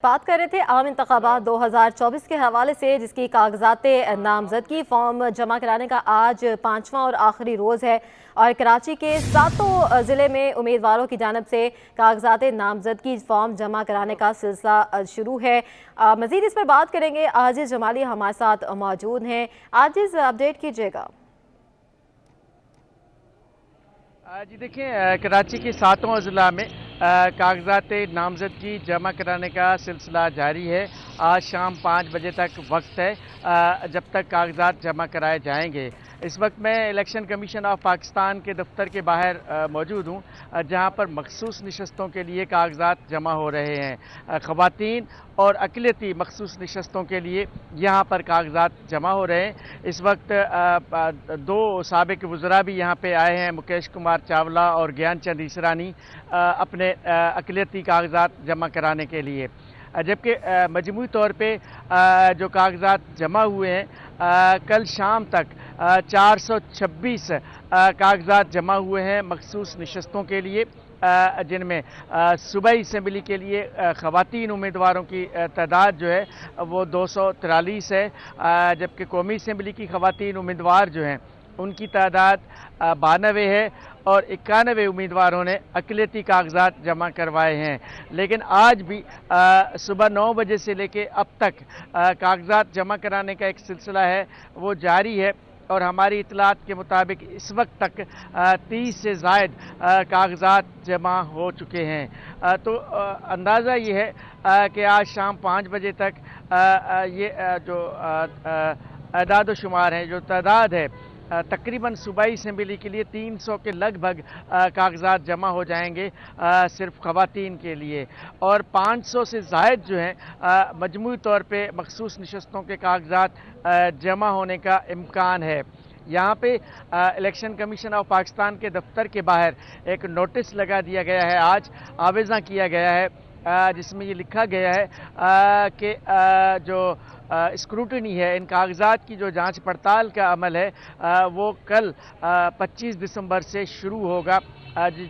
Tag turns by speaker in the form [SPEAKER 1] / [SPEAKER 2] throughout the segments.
[SPEAKER 1] बात कर रहे थे आम इंतखाबात 2024 के हवाले से, जिसकी कागजात नामजदगी फॉर्म जमा कराने का आज 5वां और आखिरी रोज़ है और कराची के सातों ज़िले में उम्मीदवारों की जानब से कागजात नामजदगी फॉर्म जमा कराने का सिलसिला शुरू है। मज़ीद इस पर बात करेंगे। आजिज़ जमाली हमारे साथ मौजूद हैं। आजिज़, अपडेट कीजिएगा।
[SPEAKER 2] जी देखिए, कराची के सातों ज़िला में कागजात नामजदगी जमा कराने का सिलसिला जारी है। आज शाम 5 बजे तक वक्त है जब तक कागजात जमा कराए जाएंगे। इस वक्त मैं इलेक्शन कमीशन ऑफ पाकिस्तान के दफ्तर के बाहर मौजूद हूँ, जहाँ पर मखसूस नशस्तों के लिए कागजात जमा हो रहे हैं। ख़वातीन और अक़लियती मखसूस नशस्तों के लिए यहाँ पर कागजात जमा हो रहे हैं। इस वक्त दो साबिक़ वज़रा भी यहाँ पे आए हैं, मुकेश कुमार चावला और ज्ञान चंद ईसरानी, अपने अक़लियती कागजात जमा कराने के लिए। जबकि मजमूई तौर पे जो कागजात जमा हुए हैं, कल शाम तक 426 कागजात जमा हुए हैं मखसूस नशस्तों के लिए, जिनमें सूबाई असम्बली के लिए ख़वातीन उम्मीदवारों की तादाद जो है वो 243 है, जबकि कौमी असम्बली की ख़वातीन उम्मीदवार जो हैं उनकी तादाद 92 है और 91 उम्मीदवारों ने अक़लियती कागजात जमा करवाए हैं। लेकिन आज भी सुबह 9 बजे से लेके अब तक कागजात जमा कराने का एक सिलसिला है वो जारी है और हमारी इतलात के मुताबिक इस वक्त तक 30 से ज़ायद कागजात जमा हो चुके हैं। तो अंदाज़ा ये है कि आज शाम 5 बजे तक ये जो अदाद शुमार है, जो तादाद है, तकरीबन सूबाई असम्बली के लिए 300 के लगभग कागजात जमा हो जाएंगे सिर्फ ख़वातीन के लिए, और 500 से ज़ायद जो हैं मजमूई तौर पे मखसूस नशस्तों के कागजात जमा होने का इम्कान है। यहाँ पे इलेक्शन कमीशन ऑफ पाकिस्तान के दफ्तर के बाहर एक नोटिस लगा दिया गया है, आज आवेज़ा किया गया है, जिसमें ये लिखा गया है कि जो स्क्रूटनी है, इन कागजात की जो जांच पड़ताल का अमल है वो कल 25 दिसंबर से शुरू होगा।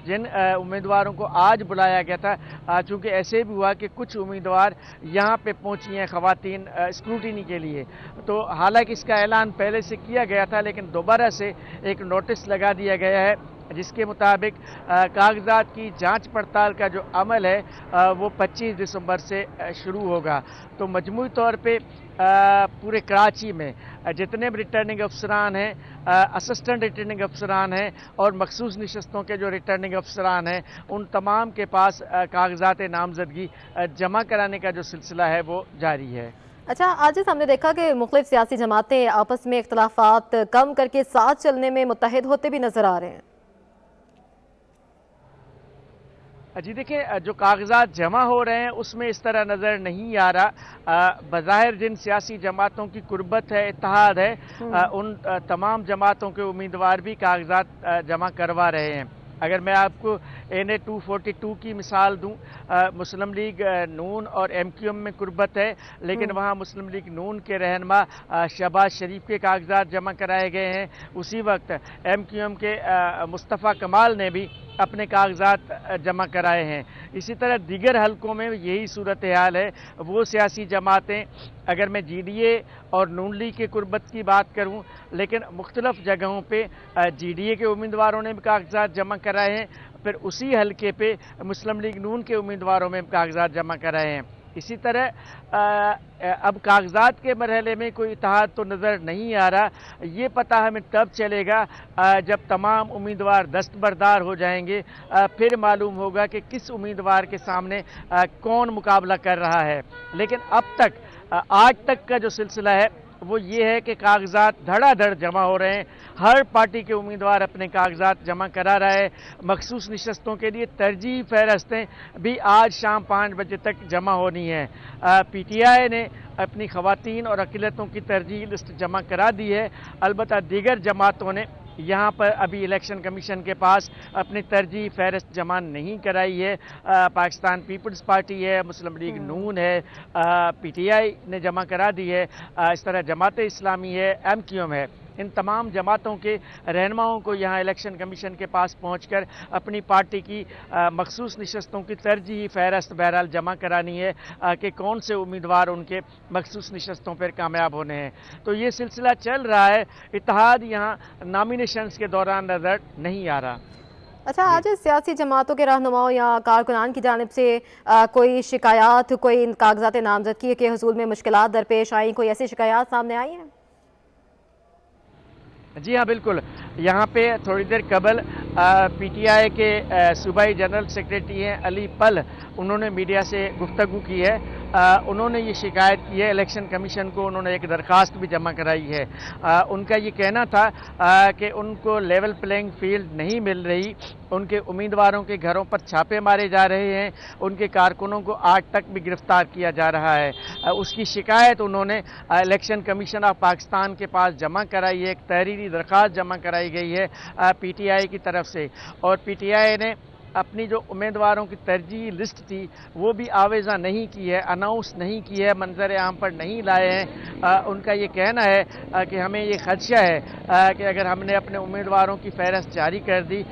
[SPEAKER 2] जिन उम्मीदवारों को आज बुलाया गया था, चूँकि ऐसे भी हुआ कि कुछ उम्मीदवार यहाँ पे पहुँची हैं ख़वातीन स्क्रूटनी के लिए, तो हालांकि इसका ऐलान पहले से किया गया था, लेकिन दोबारा से एक नोटिस लगा दिया गया है जिसके मुताबिक कागजात की जांच पड़ताल का जो अमल है वो 25 दिसंबर से शुरू होगा। तो मजमूई तौर पे पूरे कराची में जितने भी रिटर्निंग अफसरान हैं, असिस्टेंट रिटर्निंग अफसरान हैं और मखसूस नशस्तों के जो रिटर्निंग अफसरान हैं, उन तमाम के पास कागजात नामजदगी जमा कराने का जो सिलसिला है वो जारी है।
[SPEAKER 1] अच्छा, आज हमने देखा कि मुख्तलिफ सियासी जमातें आपस में इख्तलाफात कम करके साथ चलने में मुत्तहिद होते भी नज़र आ रहे हैं।
[SPEAKER 2] जी देखिए, जो कागजात जमा हो रहे हैं उसमें इस तरह नज़र नहीं आ रहा। बज़ाहिर जिन सियासी जमातों की कुर्बत है, इत्तेहाद है, उन तमाम जमातों के उम्मीदवार भी कागजात जमा करवा रहे हैं। अगर मैं आपको NA 242 की मिसाल दूं, मुस्लिम लीग नून और MQM में कुर्बत है, लेकिन वहाँ मुस्लिम लीग नून के रहनमा शहबाज शरीफ के कागजात जमा कराए गए हैं। उसी वक्त MQM के मुस्तफ़ा कमाल ने भी अपने कागजात जमा कराए हैं। इसी तरह दीगर हलकों में यही सूरत हाल है। वो सियासी जमातें, अगर मैं GDA और नून लीग के कुर्बत की बात करूं, लेकिन मुख्तलिफ जगहों पे GDA के उम्मीदवारों ने भी कागजात जमा कराए हैं, फिर उसी हलके पे मुस्लिम लीग नून के उम्मीदवारों में कागजात जमा कराए हैं। इसी तरह अब कागजात के मरहले में कोई इत्तेहाद तो नज़र नहीं आ रहा। ये पता हमें तब चलेगा जब तमाम उम्मीदवार दस्तबरदार हो जाएंगे, फिर मालूम होगा कि किस उम्मीदवार के सामने कौन मुकाबला कर रहा है। लेकिन अब तक आज तक का जो सिलसिला है वो ये है कि कागजात धड़ाधड़ जमा हो रहे हैं। हर पार्टी के उम्मीदवार अपने कागजात जमा करा रहे हैं। मखसूस नशस्तों के लिए तरजीह फहरस्तें भी आज शाम 5 बजे तक जमा होनी है। PTI ने अपनी ख़वातीन और अक़लियतों की तरजीह लिस्ट जमा करा दी है। अलबत्ता दीगर जमातों ने यहाँ पर अभी इलेक्शन कमीशन के पास अपनी तरजीह फहरिस्त जमा नहीं कराई है। पाकिस्तान पीपल्स पार्टी है, मुस्लिम लीग नून है, PTI ने जमा करा दी है, इस तरह जमात इस्लामी है, MQM है। इन तमाम जमातों के रहनुमाओं को यहाँ इलेक्शन कमीशन के पास पहुँचकर अपनी पार्टी की मखसूस नशस्तों की तरजीही फहरस्त बहरहाल जमा करानी है कि कौन से उम्मीदवार उनके मखसूस नशस्तों पर कामयाब होने हैं। तो ये सिलसिला चल रहा है। इत्तेहाद यहाँ नॉमिनेशंस के दौरान नज़र नहीं आ रहा।
[SPEAKER 1] अच्छा, आज सियासी जमातों के रहनुमाओं या कारकुनान की जानिब से कोई शिकायत, कोई इन कागजात नामजदगी के हुसूल में मुश्किलात दरपेश आई, कोई ऐसी शिकायत सामने आई हैं?
[SPEAKER 2] जी हाँ, बिल्कुल। यहाँ पे थोड़ी देर कबल पीटीआई के सूबाई जनरल सेक्रेटरी हैं अली पल, उन्होंने मीडिया से गुफ्तगू की है। उन्होंने ये शिकायत की है इलेक्शन कमीशन को, उन्होंने एक दरख्वास्त भी जमा कराई है। उनका ये कहना था कि उनको लेवल प्लेइंग फील्ड नहीं मिल रही, उनके उम्मीदवारों के घरों पर छापे मारे जा रहे हैं, उनके कारकुनों को आज तक भी गिरफ्तार किया जा रहा है। उसकी शिकायत उन्होंने इलेक्शन कमीशन ऑफ पाकिस्तान के पास जमा कराई है। एक तहरीरी दरख्वास्त जमा कराई गई है पीटीआई की तरफ से, और पीटीआई ने अपनी जो उम्मीदवारों की तरजीही लिस्ट थी वो भी आवेज़ा नहीं की है, अनाउंस नहीं की है, मंजर आम पर नहीं लाए हैं। उनका ये कहना है कि हमें ये खदशा है कि अगर हमने अपने उम्मीदवारों की फहरस्त जारी कर दी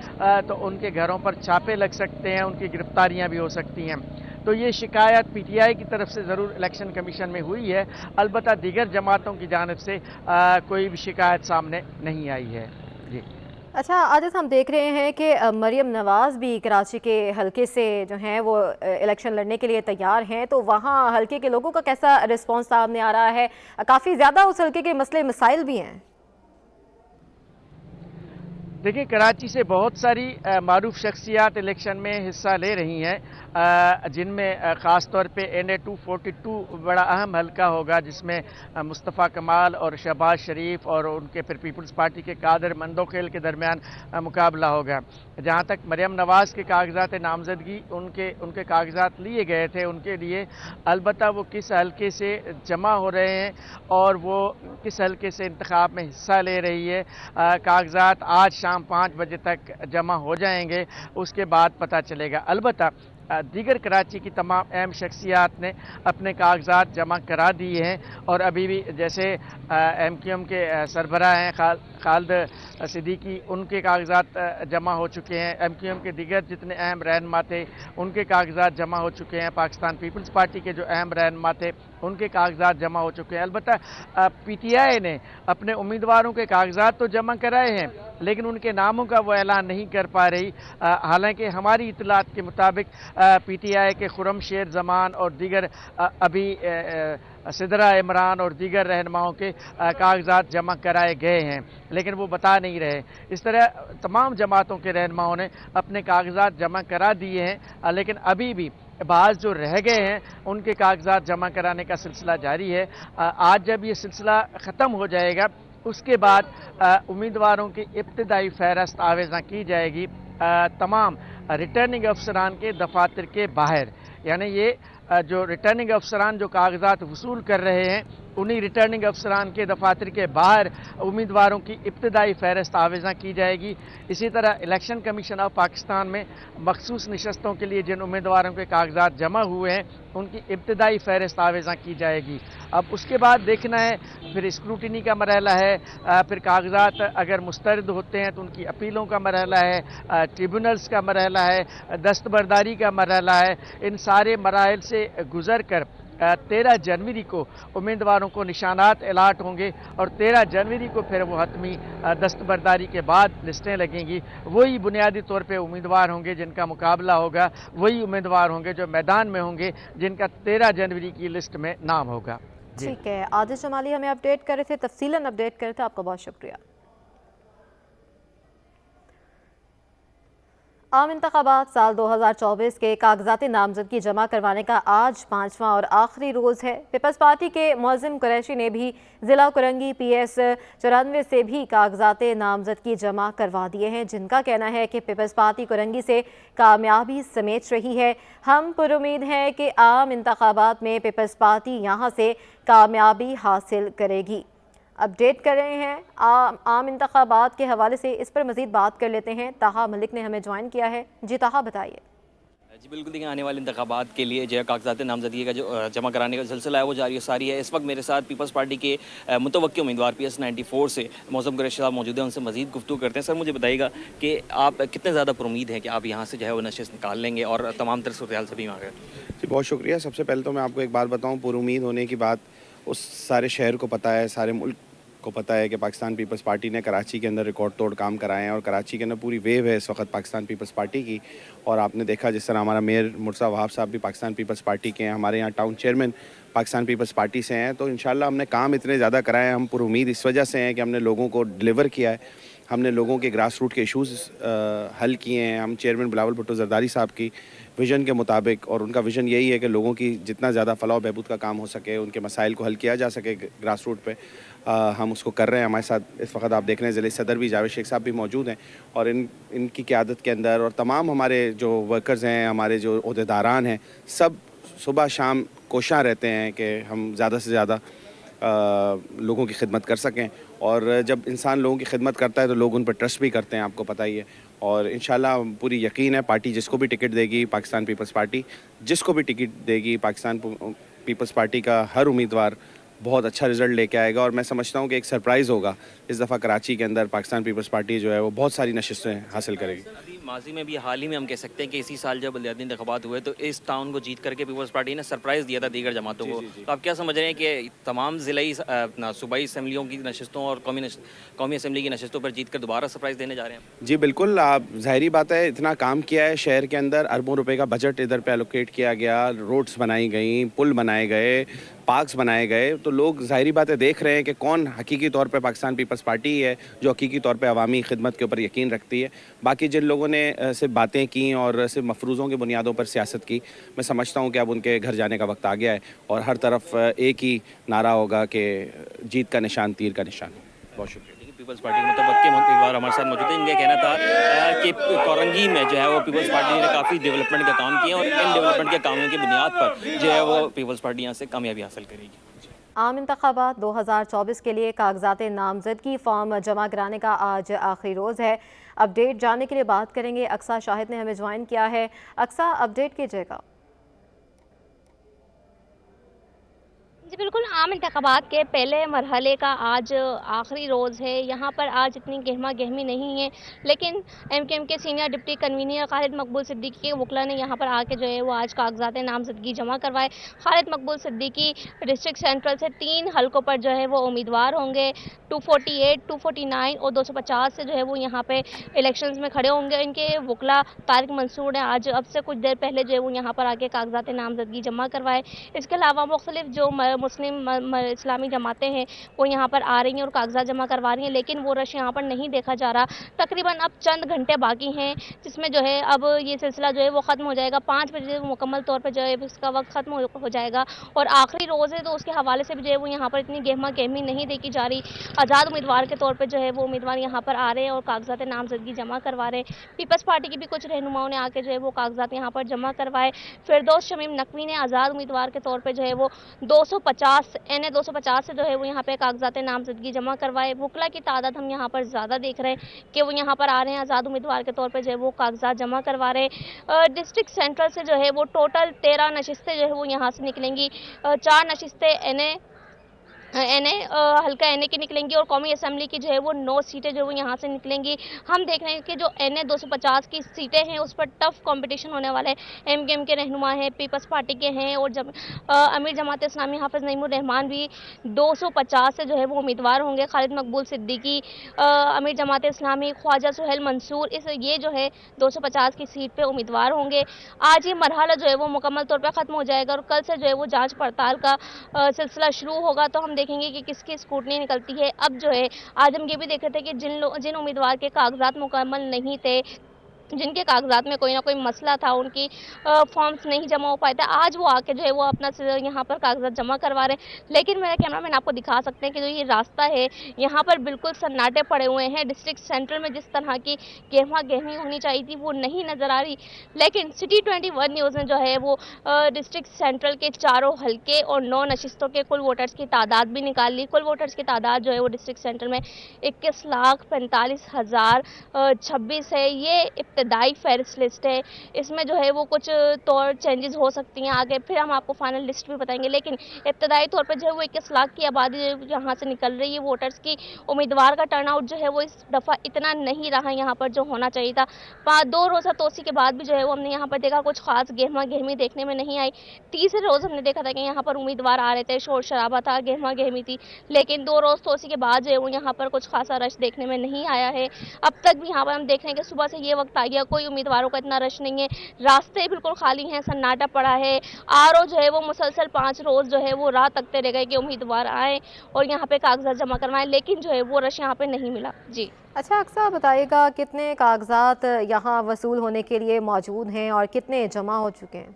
[SPEAKER 2] तो उनके घरों पर छापे लग सकते हैं, उनकी गिरफ्तारियां भी हो सकती हैं। तो ये शिकायत पीटीआई की तरफ से ज़रूर इलेक्शन कमीशन में हुई है, अलबत्ता दीगर जमातों की जानिब से कोई भी शिकायत सामने नहीं आई है। जी।
[SPEAKER 1] अच्छा, आज हम देख रहे हैं कि मरियम नवाज़ भी कराची के हलके से जो हैं वो इलेक्शन लड़ने के लिए तैयार हैं, तो वहाँ हलके के लोगों का कैसा रिस्पांस सामने आ रहा है? काफ़ी ज़्यादा उस हलके के मसले मसाइल भी हैं।
[SPEAKER 2] देखिए, कराची से बहुत सारी मारूफ शख्सियात इलेक्शन में हिस्सा ले रही हैं, जिनमें ख़ास तौर पे NA 242 बड़ा अहम हलका होगा, जिसमें मुस्तफ़ा कमाल और शहबाज शरीफ और उनके फिर पीपल्स पार्टी के कादर मंदोखेल के दरमियान मुकाबला होगा। जहाँ तक मरियम नवाज़ के कागजात नामजदगी उनके कागजात लिए गए थे उनके लिए, अलबत्ता वो किस हलके से जमा हो रहे हैं और वो किस हलके से इंतखाब में हिस्सा ले रही है, कागजात आज शाम 5 बजे तक जमा हो जाएंगे, उसके बाद पता चलेगा। अलबत्ता दीगर कराची की तमाम अहम शख्सियात ने अपने कागजात जमा करा दिए हैं, और अभी भी जैसे MQM के सरबराह हैं खालिद सिद्दीकी, उनके कागजात जमा हो चुके हैं। MQM के दीगर जितने अहम रहनुमा थे उनके कागजात जमा हो चुके हैं। पाकिस्तान पीपल्स पार्टी के जो अहम रहनुमा थे उनके कागजात जमा हो चुके हैं। अलबत्ता पीटीआई ने अपने उम्मीदवारों के कागजात तो जमा कराए हैं, लेकिन उनके नामों का वो ऐलान नहीं कर पा रही। हालांकि हमारी इतलात के मुताबिक पीटीआई के खुरम शेर जमान और दीगर अभी सिदरा इमरान और दीगर रहनुमाओं के कागजात जमा कराए गए हैं, लेकिन वो बता नहीं रहे। इस तरह तमाम जमातों के रहनुमाओं ने अपने कागजात जमा करा दिए हैं, लेकिन अभी भी बाज़ जो रह गए हैं उनके कागजात जमा कराने का सिलसिला जारी है। आज जब ये सिलसिला ख़त्म हो जाएगा उसके बाद उम्मीदवारों की इब्तिदाई फहरस्त आवेज़ा की जाएगी तमाम रिटर्निंग अफसरान के दफातर के बाहर। यानी ये जो रिटर्निंग अफसरान जो कागजात वसूल कर रहे हैं उन्हीं रिटर्निंग अफसरान के दफातर के बाहर उम्मीदवारों की इब्तिदाई फहरस्त आवेज़ा की जाएगी। इसी तरह इलेक्शन कमीशन ऑफ पाकिस्तान में मखसूस नशस्तों के लिए जिन उम्मीदवारों के कागजात जमा हुए हैं उनकी इब्तिदाई फहरस्त आवेज़ा की जाएगी। अब उसके बाद देखना है, फिर स्क्रूटिनी का मरहला है, फिर कागजात अगर मुस्तरद होते हैं तो उनकी अपीलों का मरहला है, ट्रिब्यूनल्स का मरहला है, दस्तबरदारी का मरहला है। इन सारे मराहल से गुजर कर 13 जनवरी को उम्मीदवारों को निशानात अलाट होंगे और 13 जनवरी को फिर वो हतमी दस्तबरदारी के बाद लिस्टें लगेंगी। वही बुनियादी तौर पे उम्मीदवार होंगे जिनका मुकाबला होगा, वही उम्मीदवार होंगे जो मैदान में होंगे जिनका 13 जनवरी की लिस्ट में नाम होगा।
[SPEAKER 1] ठीक है, आदिल जमाली हमें अपडेट कर रहे थे, तफसीलन अपडेट कर रहे थे, आपका बहुत शुक्रिया। आम इंतखाबात साल 2024 के कागजाती नामजदगी जमा करवाने का आज 5वां और आखिरी रोज़ है। पीपल्स पार्टी के मुअज़्ज़िम कुरैशी ने भी ज़िला कुरंगी PS 94 से भी कागजाती नामजदगी जमा करवा दिए हैं, जिनका कहना है कि पीपल्स पार्टी कुरंगी से कामयाबी समेट रही है। हम पुरुमीद हैं कि आम इंतखाबात में पीपल्स पार्टी यहाँ से कामयाबी हासिल करेगी। अपडेट कर रहे हैं आम इंतखाबात के हवाले से, इस पर मज़ीद बात कर लेते हैं। ताहा मलिक ने हमें ज्वाइन किया है। जी ताहा, बताइए।
[SPEAKER 3] जी बिल्कुल, देखिए आने वाले इंतखाबात के लिए जो है कागज़ात नामज़दगी का जो जमा कराने का सिलसिला है वो जारी सारी है। इस वक्त मेरे साथ पीपल्स पार्टी के मुतवक्किल उम्मीदवार PS 94 से मौज़म कुरैशी साहब मौजूद हैं, उनसे मज़ीद गुफ्तगू करते हैं। सर मुझे बताइएगा कि आप कितने ज़्यादा पुरुमीद हैं कि आप यहाँ से जो है वो नशिस्त निकाल लेंगे और तमाम तर सूरत-ए-हाल से भी वहाँ
[SPEAKER 4] जी, बहुत शुक्रिया। सबसे पहले तो मैं आपको एक बात बताऊँ, पुरुमीद होने की बात उस सारे शहर को पता है, सारे मुल्क को पता है कि पाकिस्तान पीपल्स पार्टी ने कराची के अंदर रिकॉर्ड तोड़ काम कराए हैं और कराची के अंदर पूरी वेव है इस वक्त पाकिस्तान पीपल्स पार्टी की। और आपने देखा जिस तरह हमारा मेयर मुर्तज़ा वहाब साहब भी पाकिस्तान पीपल्स पार्टी के हैं, हमारे यहाँ town chairman Pakistan peoples party से हैं, तो इंशाल्लाह हमने काम इतने ज़्यादा कराए हैं। हम पुरुमीद इस वजह से हैं कि हमने लोगों को डिलीवर किया है, हमने लोगों के ग्रास रूट के इशूज़ हल किए हैं। हम चेयरमैन बिलावल भुट्टो ज़रदारी साहब की विज़न के मुताबिक, और उनका विज़न यही है कि लोगों की जितना ज़्यादा फलाह बहबूद का काम हो सके, उनके मसाइल को हल किया जा सके ग्रास रूट पे, हम उसको कर रहे हैं। हमारे साथ इस वक्त आप देख रहे हैं ज़िले सदर भी जावेद शेख साहब भी मौजूद हैं, और इनकी क़यादत के अंदर और तमाम हमारे जो वर्कर्स हैं, हमारे जो ओहदेदारान हैं, सब सुबह शाम कोशां रहते हैं कि हम ज़्यादा से ज़्यादा लोगों की खिदमत कर सकें। और जब इंसान लोगों की खिदमत करता है तो लोग उन पर ट्रस्ट भी करते हैं, आपको पता ही है। और इंशाल्लाह पूरी यकीन है, पार्टी जिसको भी टिकट देगी, पाकिस्तान पीपल्स पार्टी जिसको भी टिकट देगी, पाकिस्तान पीपल्स पार्टी का हर उम्मीदवार बहुत अच्छा रिज़ल्ट लेके आएगा। और मैं समझता हूँ कि एक सरप्राइज़ होगा इस दफ़ा कराची के अंदर, पाकिस्तान पीपल्स पार्टी जो है वो बहुत सारी नशिस्तें हासिल करेगी।
[SPEAKER 3] अभी माजी में भी हाल ही में हम कह सकते हैं कि इसी साल जब बलदियाती इंतखाबात हुए तो इस टाउन को जीत करके पीपल्स पार्टी ने सरप्राइज़ दिया था दीगर जमातों को। तो आप क्या समझ रहे हैं कि तमाम ज़िलाई सूबाई असम्बलियों की नशस्तों और कौमी असम्बली की नशस्तों पर जीत कर दोबारा सरप्राइज़ देने जा रहे हैं?
[SPEAKER 4] जी बिल्कुल, आप ज़ाहिरी बात है, इतना काम किया है शहर के अंदर, अरबों रुपए का बजट इधर पे एलोकेट किया गया, रोड्स बनाई गई, पुल बनाए गए, पार्क्स बनाए गए, तो लोग ज़ाहिरी बात है देख रहे हैं कि कौन हकीकी तौर पे पाकिस्तान पीपल्स पार्टी है जो हकीकी तौर पे अवामी खिदमत के ऊपर यकीन रखती है। बाकी जिन लोगों ने सिर्फ बातें की और सिर्फ मफरूज़ों की बुनियादों पर सियासत की, मैं समझता हूँ कि अब उनके घर जाने का वक्त आ गया है और हर तरफ एक ही नारा होगा कि जीत का निशान तीर का निशान। बहुत शुक्रिया।
[SPEAKER 3] पीपल्स पार्टी के मुतवक्किल उम्मीदवार हमारे साथ मौजूद हैं। इनका कहना था कि कोरंगी में जो है वो पीपल्स पार्टी ने काफ़ी डेवलपमेंट का काम किया और इन डेवलपमेंट के कामों की बुनियाद पर जो है वो पीपल्स पार्टी यहाँ से कामयाबी हासिल करेगी।
[SPEAKER 1] आम इंतखाबात 2024 के लिए कागजात नामजदगी फॉर्म जमा कराने का आज आखिरी रोज़ है। अपडेट जानने के लिए बात करेंगे, अक्सा शाहिद ने हमें ज्वाइन किया है। अक्सा, अपडेट कीजिएगा।
[SPEAKER 5] जी बिल्कुल, आम इंतखाबात के पहले मरहले का आज आखिरी रोज़ है। यहाँ पर आज इतनी गहमा गहमी नहीं है, लेकिन MKM के सीनियर डिप्टी कन्वीनर खालिद मकबूल सिद्दीकी के वकला ने यहाँ पर आके जो है वो आज कागजात नामजदगी जमा करवाए। खालिद मकबूल सिद्दीकी डिस्ट्रिक्ट सेंट्रल से 3 हलकों पर जो है वो उम्मीदवार होंगे। 248, 249 और 250 से जो है वो यहाँ पे इलेक्शंस में खड़े होंगे। इनके वकला तारिक मंसूर ने आज अब से कुछ देर पहले जो है वो यहाँ पर आके कागजात नामजदगी जमा करवाए। इसके अलावा मुख्तलिफ जो मुस्लिम इस्लामी जमातें हैं वो यहाँ पर आ रही हैं और कागजात जमा करवा रही हैं, लेकिन वो रश यहाँ पर नहीं देखा जा रहा। तकरीबन अब चंद घंटे बाकी हैं जिसमें जो है अब ये सिलसिला जो है वो ख़त्म हो जाएगा। 5 बजे मुकम्मल तौर पर जो है इसका वक्त ख़त्म हो जाएगा और आखिरी रोज़ है, तो उसके हवाले से भी जो है वो यहाँ पर इतनी गहमा गहमी नहीं देखी जा रही। आज़ाद उम्मीदवार के तौर पर जो है वो उम्मीदवार यहाँ पर आ रहे हैं और कागजात नामजदगी जमा करवा रहे हैं। पीपल्स पार्टी की भी कुछ रहनुमाओं ने आके जो है वो कागजात यहाँ पर जमा करवाए। फिरदौस शमीम नकवी ने आज़ाद उम्मीदवार के तौर पर जो है वो 250 NA 250 से जो है वो यहाँ पे कागजात नामजदगी जमा करवाए। वकला की तादाद हम यहाँ पर ज़्यादा देख रहे हैं कि वो यहाँ पर आ रहे हैं, आज़ाद उम्मीदवार के तौर पे जो है वो कागजात जमा करवा रहे हैं। डिस्ट्रिक्ट सेंट्रल से जो है वो टोटल 13 नशिस्तें जो है वो यहाँ से निकलेंगी। 4 नशिस्तें हल्का NA की निकलेंगी और कौमी असम्बली की जो है वो 9 सीटें जो है वो यहाँ से निकलेंगी। हम देख रहे हैं कि जो NA 250 की सीटें हैं उस पर टफ कंपटीशन होने वाला है। MKM के रहनुमा हैं, पीपल्स पार्टी के हैं और अमीर जमात इस्लामी हाफिज़ नईमुर रहमान भी 250 से जो है वो उम्मीदवार होंगे। खालिद मकबूल सिद्दीकी, अमीर जमात इस्लामी, ख्वाजा सुहेल मंसूर ये जो है 250 की सीट पर उम्मीदवार होंगे। आज ये मरहला जो है वो मुकम्मल तौर पर ख़त्म हो जाएगा और कल से जो है वो जाँच पड़ताल का सिलसिला शुरू होगा, तो हम देखेंगे कि किसकी स्कूटनी निकलती है। अब जो है आज हम ये भी देख रहे थे कि जिन उम्मीदवार के कागजात मुकम्मल नहीं थे, जिनके कागजात में कोई ना कोई मसला था, उनकी फॉर्म्स नहीं जमा हो पाए थे, आज वो आके जो है वो अपना यहाँ पर कागजात जमा करवा रहे हैं। लेकिन मेरा कैमरामैन आपको दिखा सकते हैं कि जो ये रास्ता है यहाँ पर बिल्कुल सन्नाटे पड़े हुए हैं। डिस्ट्रिक्ट सेंट्रल में जिस तरह की गहमा गहमी होनी चाहिए थी वो नहीं नज़र आ रही, लेकिन City 21 न्यूज़ ने जो है वो डिस्ट्रिक्ट सेंट्रल के 4 हल्के और 9 नशिस्तों के कुल वोटर्स की तादाद भी निकाल ली। कुल वोटर्स की तादाद जो है वो डिस्ट्रिक्ट सेंट्रल में 21,45,026 है। ये इब्तदाई फहरिस्त लिस्ट है, इसमें जो है वो कुछ तौर चेंजेस हो सकती हैं आगे, फिर हम आपको फाइनल लिस्ट भी बताएंगे। लेकिन इब्तदाई तौर पर जो है वो 21 लाख की आबादी यहाँ से निकल रही है वोटर्स की। उम्मीदवार का टर्नआउट जो है वो इस दफ़ा इतना नहीं रहा यहाँ पर जो होना चाहिए था। 2 रोज़ा तोसी के बाद भी जो है वो हमने यहाँ पर देखा कुछ खास गहमा गहमी देखने में नहीं आई। तीसरे रोज़ हमने देखा था कि यहाँ पर उम्मीदवार आ रहे थे, शोर शराबा था, गहमा गहमी थी, लेकिन 2 रोज़ तोसी के बाद जो है वो यहाँ पर कुछ खासा रश देखने में नहीं आया है। अब तक भी यहाँ पर हम देख रहे हैं कि सुबह से ये वक्त आ गया, कोई उम्मीदवारों का इतना रश नहीं है, रास्ते बिल्कुल खाली हैं, सन्नाटा पड़ा है। आरओ जो है वो मुसलसल 5 रोज़ जो है वो राह तकते रह गए कि उम्मीदवार आएँ और यहाँ पे कागजात जमा करवाएं, लेकिन जो है वो रश यहाँ पे नहीं मिला। जी
[SPEAKER 1] अच्छा अक्सर बताइएगा कितने कागजात यहाँ वसूल होने के लिए मौजूद हैं और कितने जमा हो चुके हैं?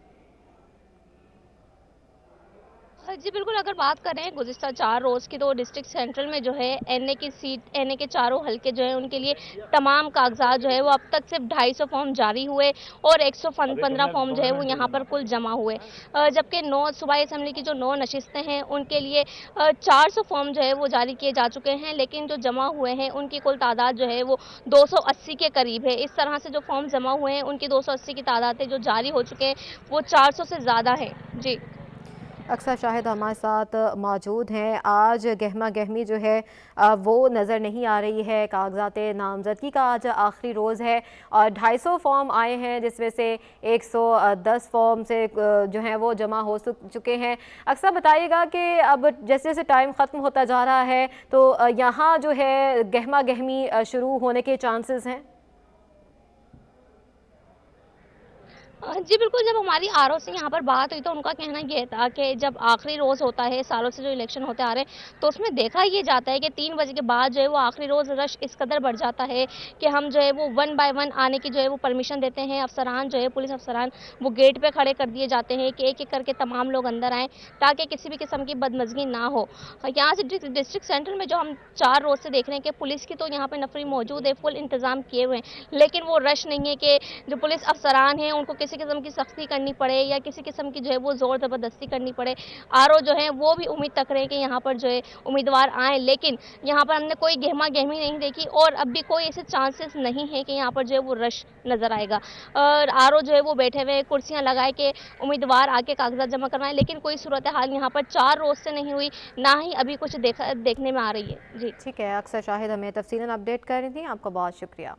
[SPEAKER 5] जी बिल्कुल, अगर बात करें गुज़िश्ता 4 रोज़ की तो डिस्ट्रिक्ट सेंट्रल में जो है एनए की सीट, एनए के चारों हलके जो है उनके लिए तमाम कागजात जो है वो अब तक सिर्फ 250 फॉर्म जारी हुए और 115 फॉर्म जो है वो यहाँ पर कुल जमा हुए। जबकि 9 सूबाई असम्बली की जो 9 नशिस्तें हैं उनके लिए 400 फॉर्म जो है वो जारी किए जा चुके हैं, लेकिन जो जमा हुए हैं उनकी कुल तादाद जो है वो 280 के करीब है। इस तरह से जो फॉर्म जमा हुए हैं उनकी 280 की तादाद है, जो जारी हो चुके हैं वो 400 से ज़्यादा हैं। जी
[SPEAKER 1] अक्सर शाहिद हमारे साथ मौजूद हैं। आज गहमा गहमी जो है वो नज़र नहीं आ रही है। कागजात नामजदगी का आज आखिरी रोज़ है और 250 फॉर्म आए हैं, जिसमें से 110 फॉर्म से जो हैं वो जमा हो चुके हैं। अक्सर बताइएगा कि अब जैसे जैसे टाइम ख़त्म होता जा रहा है तो यहाँ जो है गहमा गहमी शुरू होने के चांसेस हैं।
[SPEAKER 5] जी बिल्कुल, जब हमारी आरओ से यहाँ पर बात हुई तो उनका कहना ये था कि जब आखिरी रोज़ होता है, सालों से जो इलेक्शन होते आ रहे हैं, तो उसमें देखा ये जाता है कि 3 बजे के बाद जो है वो आखिरी रोज़ रश इस कदर बढ़ जाता है कि हम जो है वो 1 बाय 1 आने की जो है वो परमिशन देते हैं। अफसरान जो है, पुलिस अफसरान, वो गेट पे खड़े कर दिए जाते हैं कि एक-एक करके तमाम लोग अंदर आएँ ताकि किसी भी किस्म की बदमज़गी ना हो। यहाँ से डिस्ट्रिक्ट सेंटर में जो हम 4 रोज़ से देख रहे हैं कि पुलिस की तो यहाँ पर नफरी मौजूद है, फुल इंतज़ाम किए हुए हैं, लेकिन वो रश नहीं है कि जो पुलिस अफसरान हैं उनको किसी किस्म की सख्ती करनी पड़े या किसी किस्म की जो है वो ज़ोर ज़बरदस्ती करनी पड़े। आरओ जो है वो भी उम्मीद तक रहे हैं कि यहाँ पर जो है उम्मीदवार आएँ, लेकिन यहाँ पर हमने कोई गहमा गहमी नहीं देखी और अब भी कोई ऐसे चांसेस नहीं है कि यहाँ पर जो है वो रश नज़र आएगा। और आरओ जो है वो बैठे हुए कुर्सियाँ लगाए कि उम्मीदवार आके कागजात जमा करवाएं, लेकिन कोई सूरत हाल यहाँ पर 4 रोज़ से नहीं हुई, ना ही अभी कुछ देखने में आ रही है। जी
[SPEAKER 1] ठीक है, अक्सर शाहिद हमें तफसीलन अपडेट कर रही थी, आपका बहुत शुक्रिया।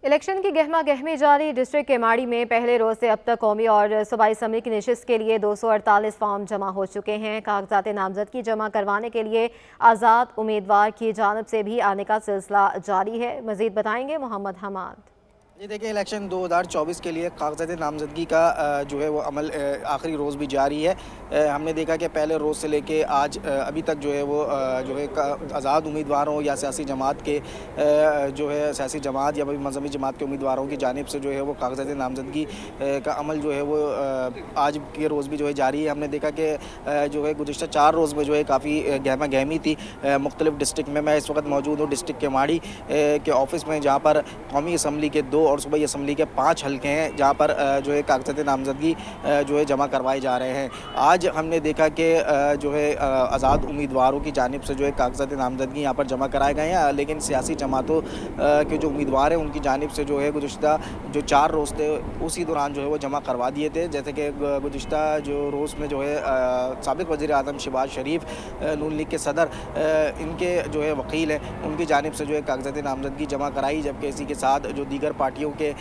[SPEAKER 1] इलेक्शन की गहमा गहमी जारी। डिस्ट्रिक्ट केमाड़ी में पहले रोज़ से अब तक कौमी और सूबाई असम्बली की नशिस्त के लिए 248 फॉर्म जमा हो चुके हैं। कागजात नामजदगी जमा करवाने के लिए आज़ाद उम्मीदवार की जानिब से भी आने का सिलसिला जारी है। मज़ीद बताएंगे मोहम्मद हमाद।
[SPEAKER 6] ये देखिए, इलेक्शन 2024 के लिए कागजात नामजदगी का जो है वो अमल आखिरी रोज़ भी जारी है। हमने देखा कि पहले रोज़ से लेके आज अभी तक जो है वो जो है आज़ाद उम्मीदवारों या सियासी जमात के जो है सियासी जमात या मजहबी जमात के उम्मीदवारों की जानिब से जो है वो कागजात नामजदगी का अमल जो है वो आज के रोज़ भी जो है जारी है। हमने देखा कि जो है गुज़िश्ता 4 रोज़ में जो है काफ़ी गहमा गहमी थी मुख्तलिफ डिस्ट्रिक्ट में। मैं इस वक्त मौजूद हूँ डिस्ट्रिक्ट केमाड़ी के ऑफिस में, जहाँ पर कौमी असम्बली के 2 और सूबाई असम्बली के 5 हलके हैं, जहाँ पर जो है कागजात नामजदगी जो है जमा करवाए जा रहे हैं। आज हमने देखा कि जो है आज़ाद उम्मीदवारों की जानिब से जो है कागजात नामजदगी यहाँ पर जमा कराए गए हैं, लेकिन सियासी जमातों के जो उम्मीदवार हैं उनकी जानिब से जो है गुज़िश्ता जो 4 रोज़ थे उसी दौरान जो है वो जमा करवा दिए थे। जैसे कि गुज़िश्ता जो रोज़ में जो है साबिक़ वज़ीर आज़म शहबाज शरीफ, नून लीग के सदर, इनके जो है वकील हैं, उनकी जानिब से जो है कागजात नामजदगी जमा कराई, जबकि इसी के साथ जो दीगर पार्टियों के